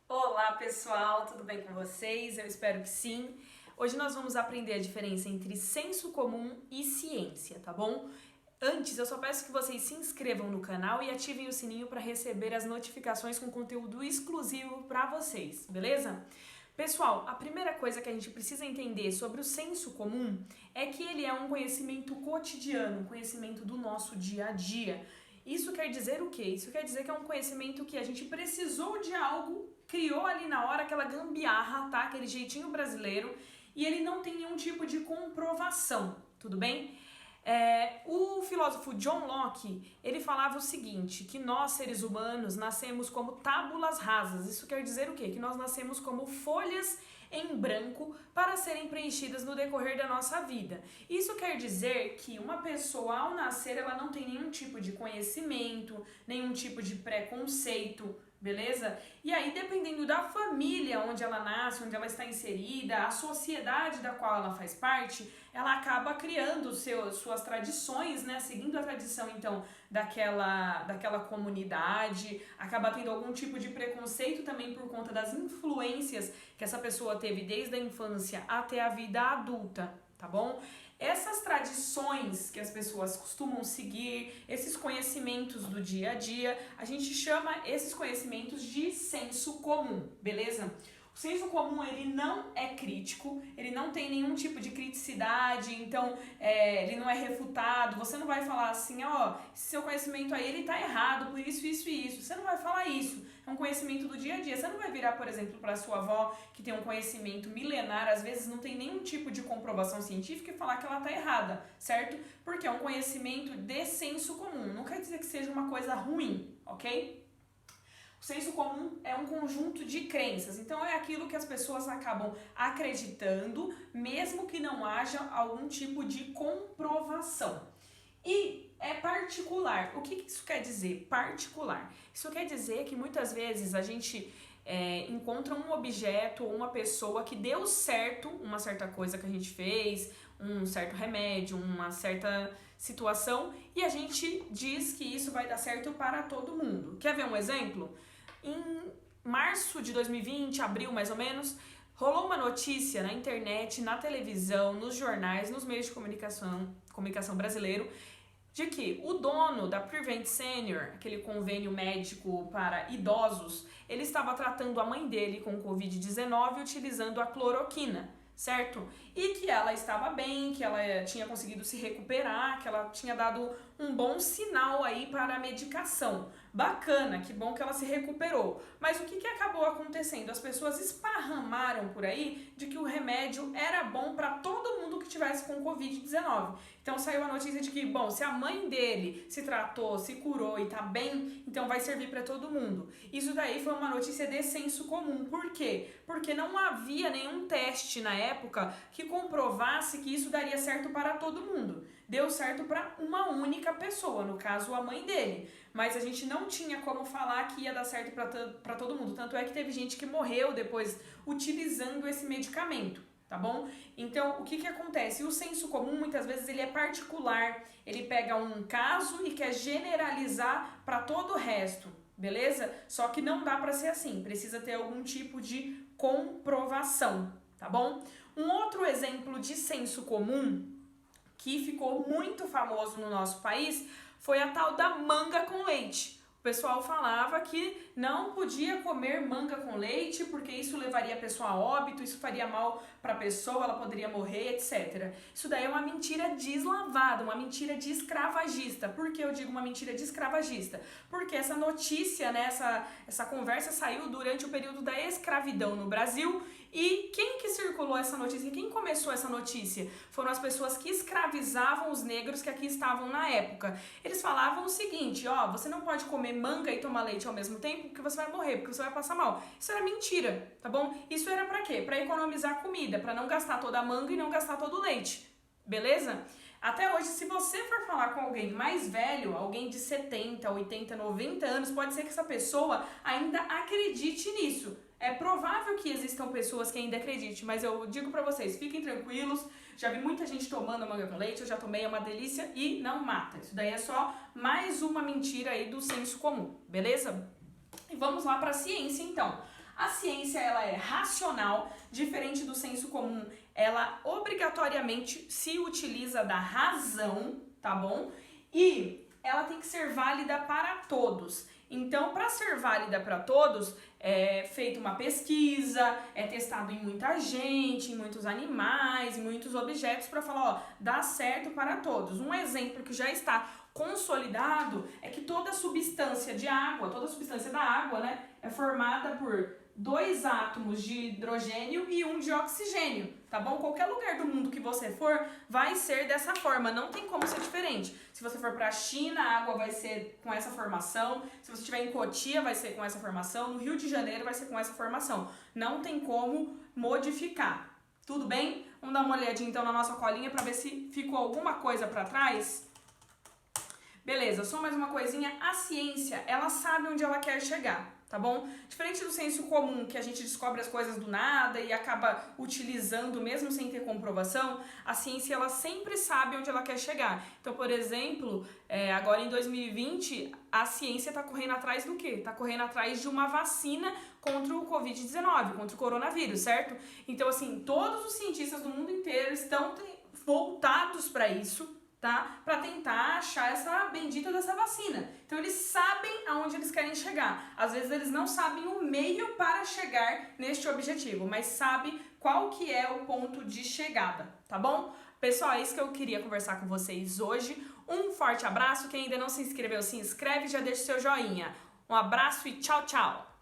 Olá pessoal, tudo bem com vocês? Eu espero que sim. Hoje nós vamos aprender a diferença entre senso comum e ciência, tá bom? Antes, eu só peço que vocês se inscrevam no canal e ativem o sininho para receber as notificações com conteúdo exclusivo para vocês, beleza? Pessoal, a primeira coisa que a gente precisa entender sobre o senso comum é que ele é um conhecimento cotidiano, um conhecimento do nosso dia a dia. Isso quer dizer o quê? Isso quer dizer que é um conhecimento que a gente precisou de algo, criou ali na hora aquela gambiarra, tá? Aquele jeitinho brasileiro, e ele não tem nenhum tipo de comprovação, tudo bem? O filósofo John Locke, ele falava o seguinte, que nós seres humanos nascemos como tábulas rasas. Isso quer dizer o quê? Que nós nascemos como folhas em branco para serem preenchidas no decorrer da nossa vida. Isso quer dizer que uma pessoa ao nascer ela não tem nenhum tipo de conhecimento, nenhum tipo de preconceito, beleza? E aí, dependendo da família onde ela nasce, onde ela está inserida, a sociedade da qual ela faz parte, ela acaba criando suas tradições, né? Seguindo a tradição, então, daquela comunidade, acaba tendo algum tipo de preconceito também por conta das influências que essa pessoa teve desde a infância até a vida adulta, tá bom? Essas tradições que as pessoas costumam seguir, esses conhecimentos do dia a dia, a gente chama esses conhecimentos de senso comum, beleza? O senso comum, ele não é crítico, ele não tem nenhum tipo de criticidade, então ele não é refutado, você não vai falar assim, ó, esse seu conhecimento aí, ele tá errado por isso, isso e isso, você não vai falar isso, é um conhecimento do dia a dia, você não vai virar, por exemplo, para sua avó, que tem um conhecimento milenar, às vezes não tem nenhum tipo de comprovação científica e falar que ela tá errada, certo? Porque é um conhecimento de senso comum, não quer dizer que seja uma coisa ruim, ok? O senso comum é um conjunto de crenças, então é aquilo que as pessoas acabam acreditando, mesmo que não haja algum tipo de comprovação. E é particular. O que isso quer dizer? Particular. Isso quer dizer que muitas vezes a gente encontra um objeto ou uma pessoa que deu certo, uma certa coisa que a gente fez, um certo remédio, uma certa situação, e a gente diz que isso vai dar certo para todo mundo. Quer ver um exemplo? Em março de 2020, abril mais ou menos, rolou uma notícia na internet, na televisão, nos jornais, nos meios de comunicação brasileiro, de que o dono da Prevent Senior, aquele convênio médico para idosos, ele estava tratando a mãe dele com Covid-19 utilizando a cloroquina, certo? E que ela estava bem, que ela tinha conseguido se recuperar, que ela tinha dado um bom sinal aí para a medicação. Bacana, que bom que ela se recuperou. Mas o que acabou acontecendo? As pessoas esparramaram por aí de que o remédio era bom para todo mundo que tivesse com Covid-19. Então saiu a notícia de que, bom, se a mãe dele se tratou, se curou e tá bem, então vai servir para todo mundo. Isso daí foi uma notícia de senso comum. Por quê? Porque não havia nenhum teste na época que comprovasse que isso daria certo para todo mundo. Deu certo para uma única pessoa, no caso a mãe dele. Mas a gente não tinha como falar que ia dar certo para todo mundo. Tanto é que teve gente que morreu depois utilizando esse medicamento, tá bom? Então, o que acontece? O senso comum, muitas vezes, ele é particular. Ele pega um caso e quer generalizar para todo o resto, beleza? Só que não dá para ser assim. Precisa ter algum tipo de comprovação, tá bom? Um outro exemplo de senso comum que ficou muito famoso no nosso país foi a tal da manga com leite. O pessoal falava que não podia comer manga com leite porque isso levaria a pessoa a óbito, isso faria mal para a pessoa, ela poderia morrer, etc. Isso daí é uma mentira deslavada, uma mentira de escravagista. Por que eu digo uma mentira de escravagista? Porque essa notícia, né, essa conversa saiu durante o período da escravidão no Brasil. E quem que circulou essa notícia? Quem começou essa notícia? Foram as pessoas que escravizavam os negros que aqui estavam na época. Eles falavam o seguinte, ó, você não pode comer manga e tomar leite ao mesmo tempo porque você vai morrer, porque você vai passar mal. Isso era mentira, tá bom? Isso era pra quê? Pra economizar comida, pra não gastar toda a manga e não gastar todo o leite. Beleza? Até hoje, se você for falar com alguém mais velho, alguém de 70, 80, 90 anos, pode ser que essa pessoa ainda acredite nisso. É provável que existam pessoas que ainda acreditem, mas eu digo pra vocês, fiquem tranquilos, já vi muita gente tomando manga com leite, eu já tomei, é uma delícia e não mata. Isso daí é só mais uma mentira aí do senso comum, beleza? E vamos lá pra ciência então. A ciência, ela é racional, diferente do senso comum, ela obrigatoriamente se utiliza da razão, tá bom? E ela tem que ser válida para todos. Então, para ser válida para todos, é feita uma pesquisa, é testado em muita gente, em muitos animais, em muitos objetos para falar, ó, dá certo para todos. Um exemplo que já está consolidado é que toda substância de água, toda substância da água, né, é formada por 2 átomos de hidrogênio e 1 de oxigênio, tá bom? Qualquer lugar do mundo que você for, vai ser dessa forma, não tem como ser diferente. Se você for para a China, a água vai ser com essa formação, se você estiver em Cotia, vai ser com essa formação, no Rio de Janeiro vai ser com essa formação. Não tem como modificar. Tudo bem? Vamos dar uma olhadinha então na nossa colinha para ver se ficou alguma coisa para trás. Beleza, só mais uma coisinha, a ciência, ela sabe onde ela quer chegar, tá bom? Diferente do senso comum, que a gente descobre as coisas do nada e acaba utilizando mesmo sem ter comprovação, a ciência, ela sempre sabe onde ela quer chegar. Então, por exemplo, agora em 2020, a ciência tá correndo atrás do quê? Tá correndo atrás de uma vacina contra o Covid-19, contra o coronavírus, certo? Então, assim, todos os cientistas do mundo inteiro estão voltados para isso, tá? Para tentar achar essa bendita dessa vacina. Então eles sabem aonde eles querem chegar. Às vezes eles não sabem o meio para chegar neste objetivo, mas sabem qual que é o ponto de chegada, tá bom? Pessoal, é isso que eu queria conversar com vocês hoje. Um forte abraço. Quem ainda não se inscreveu, se inscreve e já deixa o seu joinha. Um abraço e tchau, tchau!